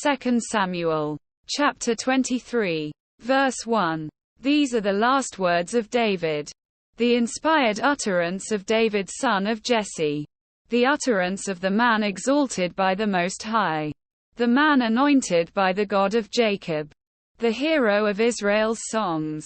2 Samuel. Chapter 23. Verse 1. These are the last words of David. The inspired utterance of David son of Jesse. The utterance of the man exalted by the Most High. The man anointed by the God of Jacob. The hero of Israel's songs.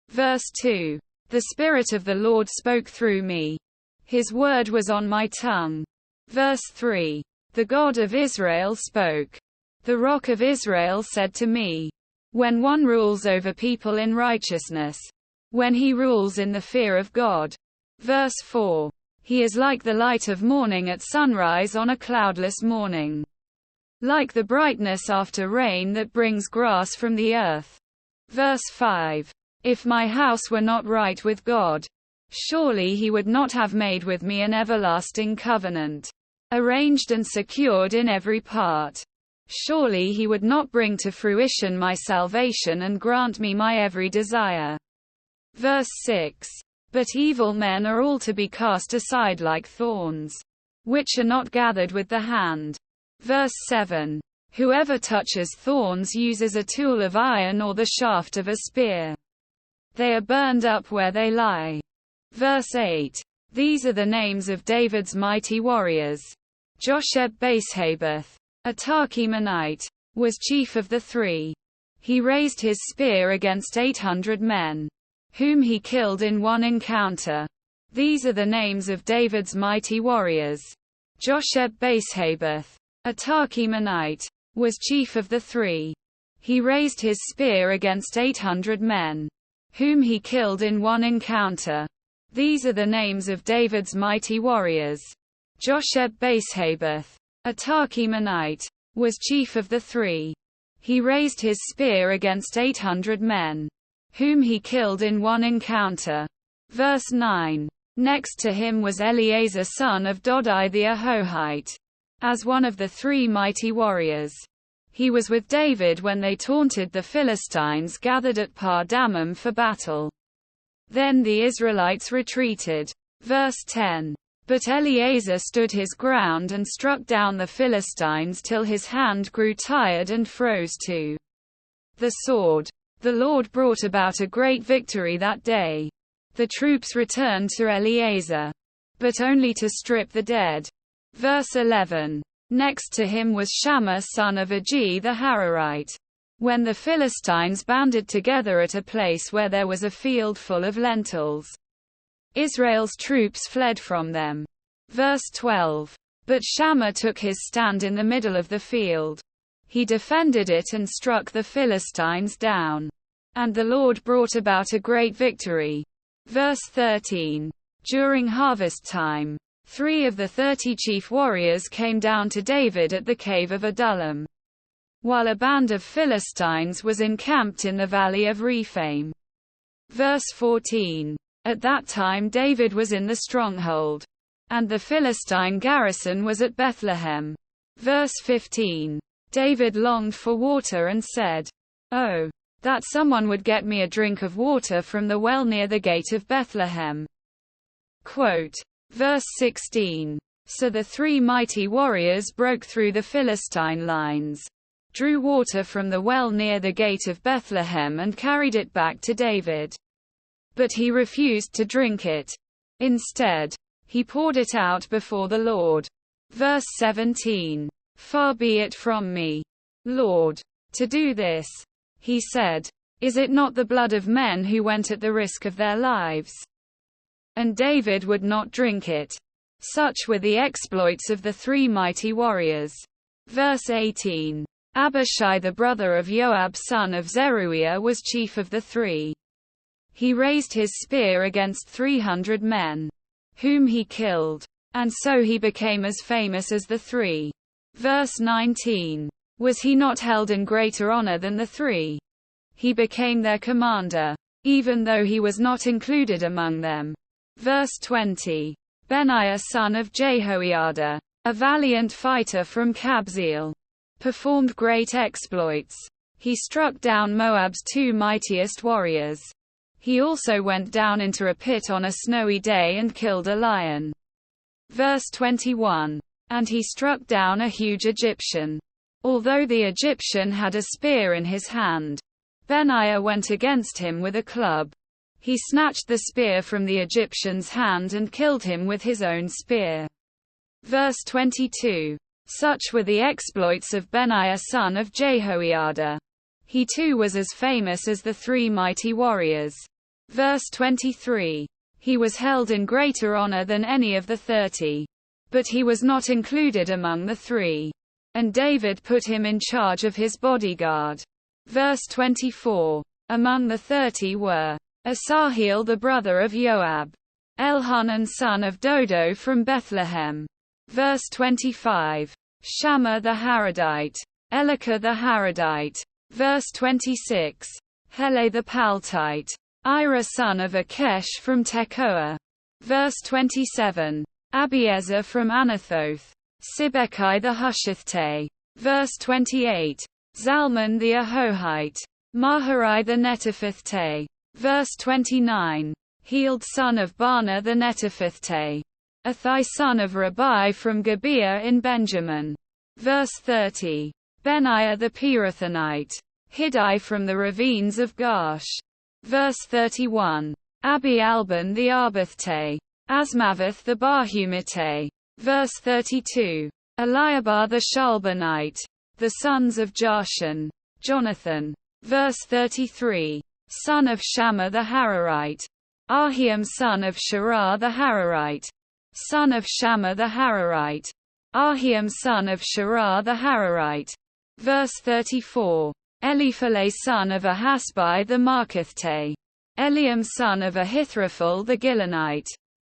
Verse 2. The Spirit of the Lord spoke through me. His word was on my tongue. Verse 3. The God of Israel spoke. The Rock of Israel said to me. When one rules over people in righteousness. When he rules in the fear of God. Verse 4. He is like the light of morning at sunrise on a cloudless morning. Like the brightness after rain that brings grass from the earth. Verse 5. If my house were not right with God, surely he would not have made with me an everlasting covenant, arranged and secured in every part. Surely he would not bring to fruition my salvation and grant me my every desire. Verse 6. But evil men are all to be cast aside like thorns, which are not gathered with the hand. Verse 7. Whoever touches thorns uses a tool of iron or the shaft of a spear. They are burned up where they lie. Verse 8. These are the names of David's mighty warriors. Josheb-Bashabath, a Tarchimanite, was chief of the three. He raised his spear against 800 men, whom he killed in one encounter. These are the names of David's mighty warriors. Josheb-Bashabath, a Tarchimanite, was chief of the three. He raised his spear against 800 men, whom he killed in one encounter. These are the names of David's mighty warriors. Josheb-Bashabath, a Tarchimanite, was chief of the three. He raised his spear against 800 men, whom he killed in one encounter. Verse 9. Next to him was Eleazar son of Dodai the Ahohite, as one of the three mighty warriors. He was with David when they taunted the Philistines gathered at Par-Damim for battle. Then the Israelites retreated. Verse 10. But Eleazar stood his ground and struck down the Philistines till his hand grew tired and froze to the sword. The Lord brought about a great victory that day. The troops returned to Eleazar, but only to strip the dead. Verse 11. Next to him was Shammah son of Agi the Hararite. When the Philistines banded together at a place where there was a field full of lentils, Israel's troops fled from them. Verse 12. But Shammah took his stand in the middle of the field. He defended it and struck the Philistines down. And the Lord brought about a great victory. Verse 13. During harvest time, 3 of the 30 chief warriors came down to David at the cave of Adullam, while a band of Philistines was encamped in the valley of Rephaim. Verse 14. At that time David was in the stronghold, and the Philistine garrison was at Bethlehem. Verse 15. David longed for water and said, "Oh, that someone would get me a drink of water from the well near the gate of Bethlehem." Quote. Verse 16. So the 3 mighty warriors broke through the Philistine lines, drew water from the well near the gate of Bethlehem and carried it back to David. But he refused to drink it. Instead, he poured it out before the Lord. Verse 17. Far be it from me, Lord, to do this, he said. Is it not the blood of men who went at the risk of their lives? And David would not drink it. Such were the exploits of the 3 mighty warriors. Verse 18. Abishai the brother of Joab son of Zeruiah was chief of the 3. He raised his spear against 300 men, whom he killed. And so he became as famous as the 3. Verse 19. Was he not held in greater honor than the 3? He became their commander, even though he was not included among them. Verse 20. Benaiah son of Jehoiada, a valiant fighter from Kabzeel, performed great exploits. He struck down Moab's 2 mightiest warriors. He also went down into a pit on a snowy day and killed a lion. Verse 21. And he struck down a huge Egyptian. Although the Egyptian had a spear in his hand, Benaiah went against him with a club. He snatched the spear from the Egyptian's hand and killed him with his own spear. Verse 22. Such were the exploits of Benaiah son of Jehoiada. He too was as famous as the 3 mighty warriors. Verse 23. He was held in greater honor than any of the 30. But he was not included among the 3. And David put him in charge of his bodyguard. Verse 24. Among the 30 were Asahel the brother of Joab, Elhanan son of Dodo from Bethlehem. Verse 25. Shammah the Haradite, Elika the Haradite. Verse 26. Hele the Paltite, Ira son of Akesh from Tekoa. Verse 27. Abiezer from Anathoth, Sibekai the Hushathite. Verse 28. Zalman the Ahohite, Maharai the Netophathite. Verse 29. Healed son of Bana the Netophathite, Athai son of Rabai from Gibeah in Benjamin. Verse 30. Benaiah the Pirathonite, Hiddai from the ravines of Gash. Verse 31. Abi Alban the Arbathite, Asmavath the Barhumite. Verse 32. Eliabar the Shalbanite, the sons of Jashan, Jonathan. Verse 33. Son of Shammah the Hararite, Ahiam son of Sharah the Hararite. Son of Shammah the Hararite, Ahiam son of Sharah the Hararite. Verse 34. Eliphale son of Ahasbai the Markathite, Eliam son of Ahithophel the Gilonite.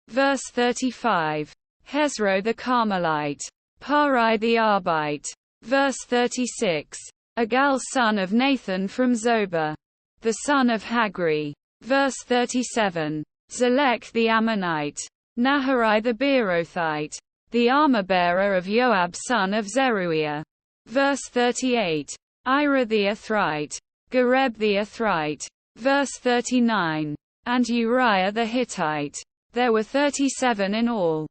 Verse 35. Hezro the Carmelite, Parai the Arbite. Verse 36. Agal son of Nathan from Zobah, the son of Hagri. Verse 37. Zelek the Ammonite, Naharai the Beerothite, the armor-bearer of Joab son of Zeruiah. Verse 38. Ira the Ithrite, Gareb the Ithrite. Verse 39. And Uriah the Hittite. There were 37 in all.